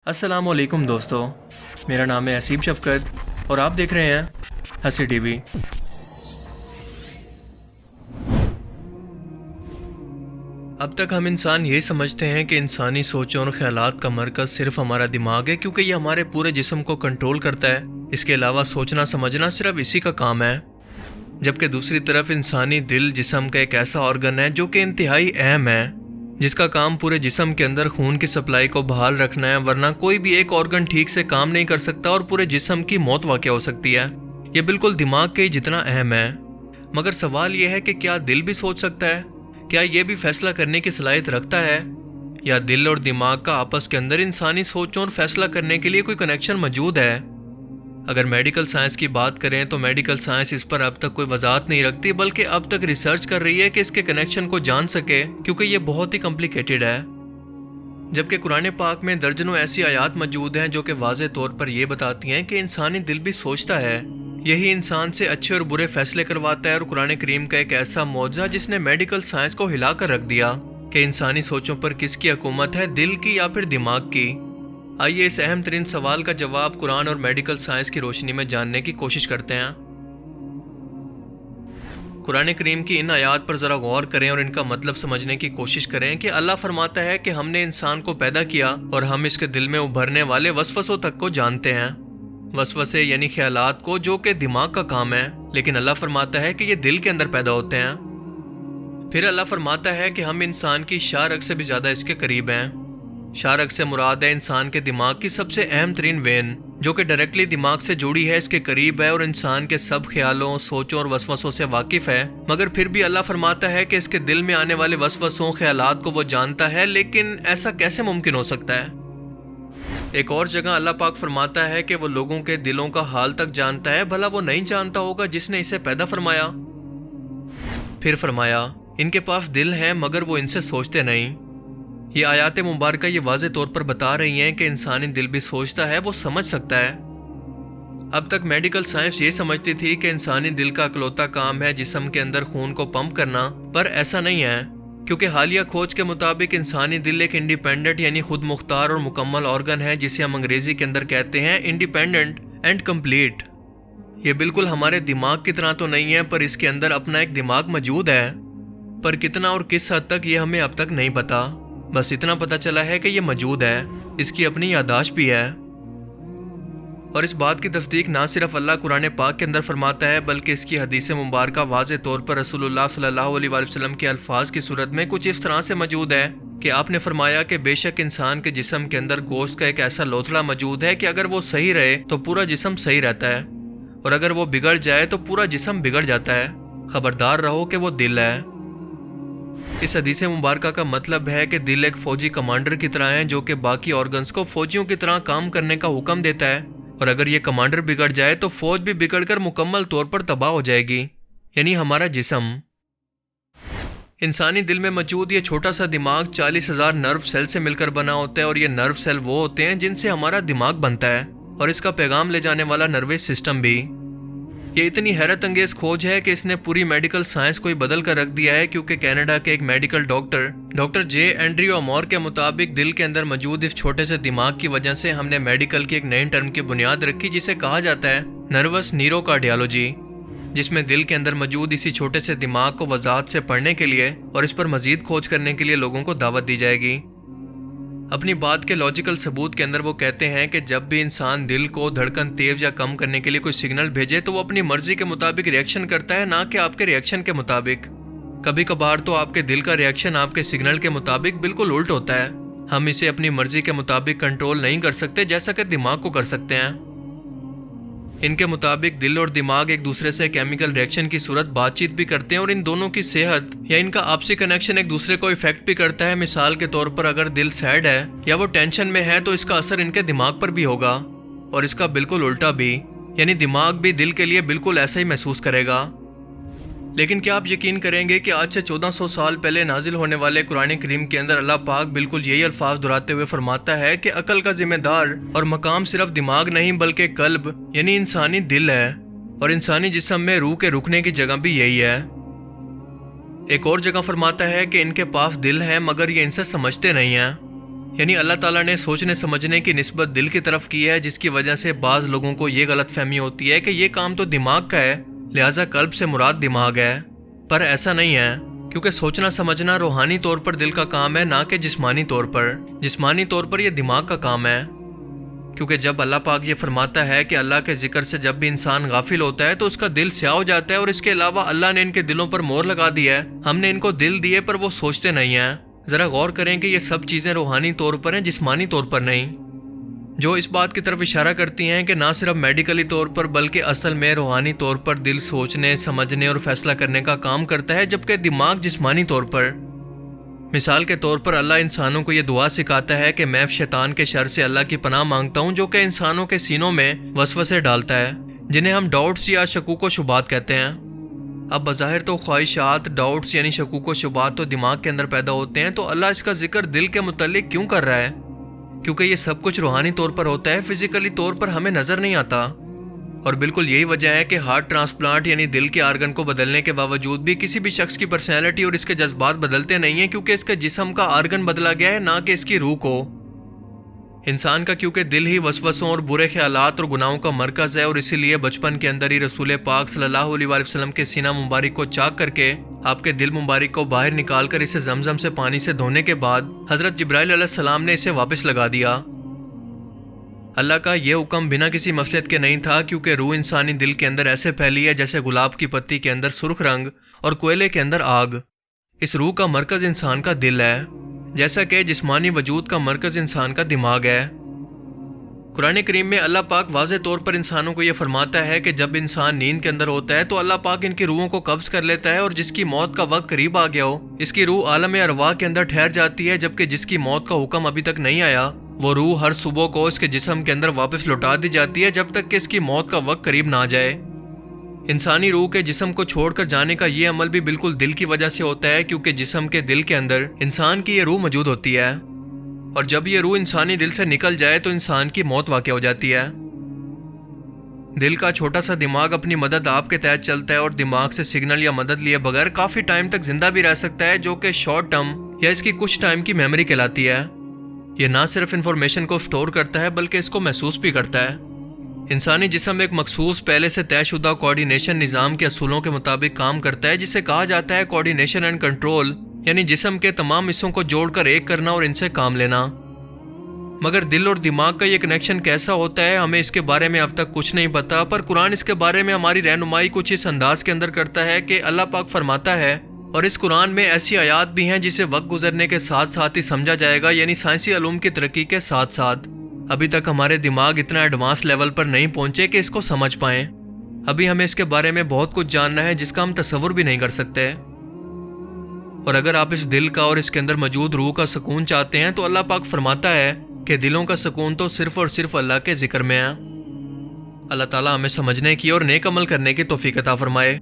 अस्सलाम वालेकुम दोस्तों, मेरा नाम है हसीब शफकत और आप देख रहे हैं हंसी टीवी। अब तक हम इंसान ये समझते हैं कि इंसानी सोचों और ख्यालात का मरकज़ सिर्फ हमारा दिमाग है, क्योंकि ये हमारे पूरे जिस्म को कंट्रोल करता है। इसके अलावा सोचना समझना सिर्फ इसी का काम है। जबकि दूसरी तरफ इंसानी दिल जिस्म का एक ऐसा ऑर्गन है जो कि इंतहाई अहम है, जिसका काम पूरे जिस्म के अंदर खून की सप्लाई को बहाल रखना है, वरना कोई भी एक ऑर्गन ठीक से काम नहीं कर सकता और पूरे जिस्म की मौत वाक़या हो सकती है। ये बिल्कुल दिमाग के जितना अहम है। मगर सवाल यह है कि क्या दिल भी सोच सकता है? क्या ये भी फैसला करने की सलाहियत रखता है? या दिल और दिमाग का आपस के अंदर इंसानी सोचों और फैसला करने के लिए कोई कनेक्शन मौजूद है? अगर मेडिकल साइंस की बात करें तो मेडिकल साइंस इस पर अब तक कोई वजाहत नहीं रखती, बल्कि अब तक रिसर्च कर रही है कि इसके कनेक्शन को जान सके, क्योंकि ये बहुत ही कॉम्प्लिकेटेड है। जबकि कुरान पाक में दर्जनों ऐसी आयात मौजूद हैं जो कि वाज़े तौर पर यह बताती हैं कि इंसानी दिल भी सोचता है। यही इंसान से अच्छे और बुरे फैसले करवाता है। और कुरान करीम का एक ऐसा मौजज़ा जिसने मेडिकल साइंस को हिला कर रख दिया कि इंसानी सोचों पर किसकी हुकूमत है, दिल की या फिर दिमाग की। आइए इस अहम तरीन सवाल का जवाब कुरान और मेडिकल साइंस की रोशनी में जानने की कोशिश करते हैं। कुरान करीम की इन आयात पर ज़रा गौर करें और इनका मतलब समझने की कोशिश करें कि अल्लाह फरमाता है कि हमने इंसान को पैदा किया और हम इसके दिल में उभरने वाले वसवसों तक को जानते हैं। वसवसे यानी ख्यालात को, जो कि दिमाग का काम है, लेकिन अल्लाह फरमाता है कि ये दिल के अंदर पैदा होते हैं। फिर अल्लाह फरमाता है कि हम इंसान की शारक से भी ज़्यादा इसके करीब हैं। शारक से मुराद है इंसान के दिमाग की सबसे अहम तरीन वेन, जो कि डायरेक्टली दिमाग से जुड़ी है, इसके करीब है और इंसान के सब ख्यालों, सोचों और वसवसों से वाकिफ है। मगर फिर भी अल्लाह फरमाता है कि इसके दिल में आने वाले वसवसों, ख्यालात को वो जानता है। लेकिन ऐसा कैसे मुमकिन हो सकता है? एक और जगह अल्लाह पाक फरमाता है कि वो लोगों के दिलों का हाल तक जानता है, भला वो नहीं जानता होगा जिसने इसे पैदा फरमाया। फिर फरमाया, इनके पास दिल हैं मगर वो इनसे सोचते नहीं। ये आयात मुबारक ये वाज़े तौर पर बता रही हैं कि इंसानी दिल भी सोचता है, वो समझ सकता है। अब तक मेडिकल साइंस ये समझती थी कि इंसानी दिल का इकलौता काम है जिस्म के अंदर खून को पंप करना, पर ऐसा नहीं है, क्योंकि हालिया खोज के मुताबिक इंसानी दिल एक इंडिपेंडेंट यानी खुद मुख्तार और मुकम्मल ऑर्गन है, जिसे हम अंग्रेजी के अंदर कहते हैं इंडिपेंडेंट एंड कंप्लीट। ये बिल्कुल हमारे दिमाग की तरह तो नहीं है, पर इसके अंदर अपना एक दिमाग मौजूद है। पर कितना और किस हद तक ये हमें अब तक नहीं पता। बस इतना पता चला है कि ये मौजूद है, इसकी अपनी यादाश्त भी है। और इस बात की तस्दीक ना सिर्फ अल्लाह कुरान पाक के अंदर फरमाता है, बल्कि इसकी हदीस मुबारक वाज़े तौर पर रसूलुल्लाह सल्लल्लाहु अलैहि वसल्लम के अल्फाज की सूरत में कुछ इस तरह से मौजूद है कि आपने फरमाया कि बेशक इंसान के जिस्म के अंदर गोश्त का एक ऐसा लोथड़ा मौजूद है कि अगर वो सही रहे तो पूरा जिस्म सही रहता है, और अगर वो बिगड़ जाए तो पूरा जिस्म बिगड़ जाता है। खबरदार रहो कि वो दिल है। इस हदीस मुबारक का मतलब है कि दिल एक फौजी कमांडर की तरह है, जो कि बाकी ऑर्गन्स को फौजियों की तरह काम करने का हुक्म देता है। और अगर ये कमांडर बिगड़ जाए तो फौज भी बिगड़कर मुकम्मल तौर पर तबाह हो जाएगी, यानी हमारा जिस्म। इंसानी दिल में मौजूद ये छोटा सा दिमाग 40,000 नर्व सेल से मिलकर बना होता है, और ये नर्व सेल वो होते हैं जिनसे हमारा दिमाग बनता है, और इसका पैगाम ले जाने वाला नर्वस सिस्टम भी। ये इतनी हैरत अंगेज खोज है कि इसने पूरी मेडिकल साइंस को ही बदल कर रख दिया है, क्योंकि कनाडा के एक मेडिकल डॉक्टर जे एंड्रयू अमोर के मुताबिक दिल के अंदर मौजूद इस छोटे से दिमाग की वजह से हमने मेडिकल की एक नई टर्म की बुनियाद रखी, जिसे कहा जाता है नर्वस न्यूरोकार्डियोलॉजी, जिसमें दिल के अंदर मौजूद इसी छोटे से दिमाग को वजाहत से पढ़ने के लिए और इस पर मजीद खोज करने के लिए लोगों को दावत दी जाएगी। अपनी बात के लॉजिकल सबूत के अंदर वो कहते हैं कि जब भी इंसान दिल को धड़कन तेज या कम करने के लिए कोई सिग्नल भेजे तो वो अपनी मर्जी के मुताबिक रिएक्शन करता है, ना कि आपके रिएक्शन के मुताबिक। कभी कभार तो आपके दिल का रिएक्शन आपके सिग्नल के मुताबिक बिल्कुल उल्ट होता है। हम इसे अपनी मर्जी के मुताबिक कंट्रोल नहीं कर सकते, जैसा कि दिमाग को कर सकते हैं। इनके मुताबिक दिल और दिमाग एक दूसरे से केमिकल रिएक्शन की सूरत बातचीत भी करते हैं, और इन दोनों की सेहत या इनका आपसी कनेक्शन एक दूसरे को इफेक्ट भी करता है। मिसाल के तौर पर अगर दिल सैड है या वो टेंशन में है तो इसका असर इनके दिमाग पर भी होगा, और इसका बिल्कुल उल्टा भी, यानी दिमाग भी दिल के लिए बिल्कुल ऐसा ही महसूस करेगा। लेकिन क्या आप यकीन करेंगे कि आज से 1400 साल पहले नाजिल होने वाले कुरान करीम के अंदर अल्लाह पाक बिल्कुल यही अल्फाज दोहराते हुए फरमाता है कि अकल का जिम्मेदार और मकाम सिर्फ दिमाग नहीं बल्कि कल्ब यानी इंसानी दिल है, और इंसानी जिस्म में रूह के रुकने की जगह भी यही है। एक और जगह फरमाता है कि इनके पास दिल है मगर ये इनसे समझते नहीं हैं, یعنی اللہ تعالیٰ نے سوچنے سمجھنے کی نسبت دل کی طرف کی ہے، جس کی وجہ سے بعض لوگوں کو یہ غلط فہمی ہوتی ہے کہ یہ کام تو دماغ کا ہے، لہٰذا قلب سے مراد دماغ ہے۔ پر ایسا نہیں ہے، کیونکہ سوچنا سمجھنا روحانی طور پر دل کا کام ہے، نہ کہ جسمانی طور پر۔ جسمانی طور پر یہ دماغ کا کام ہے، کیونکہ جب اللہ پاک یہ فرماتا ہے کہ اللہ کے ذکر سے جب بھی انسان غافل ہوتا ہے تو اس کا دل سیاہ ہو جاتا ہے، اور اس کے علاوہ اللہ نے ان کے دلوں پر مہر لگا دی ہے۔ ہم نے ان کو دل دیے پر وہ سوچتے نہیں ہیں۔ ذرا غور کریں کہ یہ سب چیزیں روحانی طور پر ہیں، جسمانی طور پر نہیں، جو اس بات کی طرف اشارہ کرتی ہیں کہ نہ صرف میڈیکلی طور پر بلکہ اصل میں روحانی طور پر دل سوچنے سمجھنے اور فیصلہ کرنے کا کام کرتا ہے، جبکہ دماغ جسمانی طور پر۔ مثال کے طور پر اللہ انسانوں کو یہ دعا سکھاتا ہے کہ میں شیطان کے شر سے اللہ کی پناہ مانگتا ہوں، جو کہ انسانوں کے سینوں میں وسوسے ڈالتا ہے، جنہیں ہم ڈاؤٹس یا شکوک و شبہات کہتے ہیں۔ اب بظاہر تو خواہشات، ڈاؤٹس یعنی شکوک و شبہات تو دماغ کے اندر پیدا ہوتے ہیں، تو اللہ اس کا ذکر دل کے متعلق کیوں کر رہا ہے؟ کیونکہ یہ سب کچھ روحانی طور پر ہوتا ہے، فزیکلی طور پر ہمیں نظر نہیں آتا۔ اور بالکل یہی وجہ ہے کہ ہارٹ ٹرانسپلانٹ یعنی دل کے آرگن کو بدلنے کے باوجود بھی کسی بھی شخص کی پرسنالٹی اور اس کے جذبات بدلتے نہیں ہیں، کیونکہ اس کے جسم کا آرگن بدلا گیا ہے، نہ کہ اس کی روح کو۔ انسان کا کیونکہ دل ہی وسوسوں اور برے خیالات اور گناہوں کا مرکز ہے، اور اسی لیے بچپن کے اندر ہی رسول پاک صلی اللہ علیہ وآلہ وسلم کے سینہ مبارک کو چاک کر کے آپ کے دل مبارک کو باہر نکال کر اسے زمزم سے پانی سے دھونے کے بعد حضرت جبرائیل علیہ السلام نے اسے واپس لگا دیا۔ اللہ کا یہ حکم بنا کسی مصلحت کے نہیں تھا، کیونکہ روح انسانی دل کے اندر ایسے پھیلی ہے جیسے گلاب کی پتی کے اندر سرخ رنگ اور کوئلے کے اندر آگ۔ اس روح کا مرکز انسان کا دل ہے، جیسا کہ جسمانی وجود کا مرکز انسان کا دماغ ہے۔ قرآن کریم میں اللہ پاک واضح طور پر انسانوں کو یہ فرماتا ہے کہ جب انسان نیند کے اندر ہوتا ہے تو اللہ پاک ان کی روحوں کو قبض کر لیتا ہے، اور جس کی موت کا وقت قریب آ گیا ہو اس کی روح عالم ارواح کے اندر ٹھہر جاتی ہے، جبکہ جس کی موت کا حکم ابھی تک نہیں آیا وہ روح ہر صبح کو اس کے جسم کے اندر واپس لوٹا دی جاتی ہے، جب تک کہ اس کی موت کا وقت قریب نہ آ جائے۔ انسانی روح کے جسم کو چھوڑ کر جانے کا یہ عمل بھی بالکل دل کی وجہ سے ہوتا ہے، کیونکہ جسم کے دل کے اندر انسان کی یہ روح موجود ہوتی ہے، اور جب یہ روح انسانی دل سے نکل جائے تو انسان کی موت واقع ہو جاتی ہے۔ دل کا چھوٹا سا دماغ اپنی مدد آپ کے تحت چلتا ہے، اور دماغ سے سگنل یا مدد لیے بغیر کافی ٹائم تک زندہ بھی رہ سکتا ہے، جو کہ شارٹ ٹرم یا اس کی کچھ ٹائم کی میموری کہلاتی ہے۔ یہ نہ صرف انفارمیشن کو سٹور کرتا ہے بلکہ اس کو محسوس بھی کرتا ہے۔ انسانی جسم ایک مخصوص پہلے سے طے شدہ کوارڈینیشن نظام کے اصولوں کے مطابق کام کرتا ہے، جسے کہا جاتا ہے کوارڈینیشن اینڈ کنٹرول، یعنی جسم کے تمام حصوں کو جوڑ کر ایک کرنا اور ان سے کام لینا۔ مگر دل اور دماغ کا یہ کنیکشن کیسا ہوتا ہے ہمیں اس کے بارے میں اب تک کچھ نہیں پتا، پر قرآن اس کے بارے میں ہماری رہنمائی کچھ اس انداز کے اندر کرتا ہے کہ اللہ پاک فرماتا ہے، اور اس قرآن میں ایسی آیات بھی ہیں جسے وقت گزرنے کے ساتھ ساتھ ہی سمجھا جائے گا، یعنی سائنسی علوم کی ترقی کے ساتھ ساتھ۔ ابھی تک ہمارے دماغ اتنا ایڈوانس لیول پر نہیں پہنچے کہ اس کو سمجھ پائیں۔ ابھی ہمیں اس کے بارے میں بہت کچھ جاننا ہے جس کا ہم تصور بھی نہیں کر سکتے۔ اور اگر آپ اس دل کا اور اس کے اندر موجود روح کا سکون چاہتے ہیں تو اللہ پاک فرماتا ہے کہ دلوں کا سکون تو صرف اور صرف اللہ کے ذکر میں ہے۔ اللہ تعالیٰ ہمیں سمجھنے کی اور نیک عمل کرنے کی توفیق عطا فرمائے۔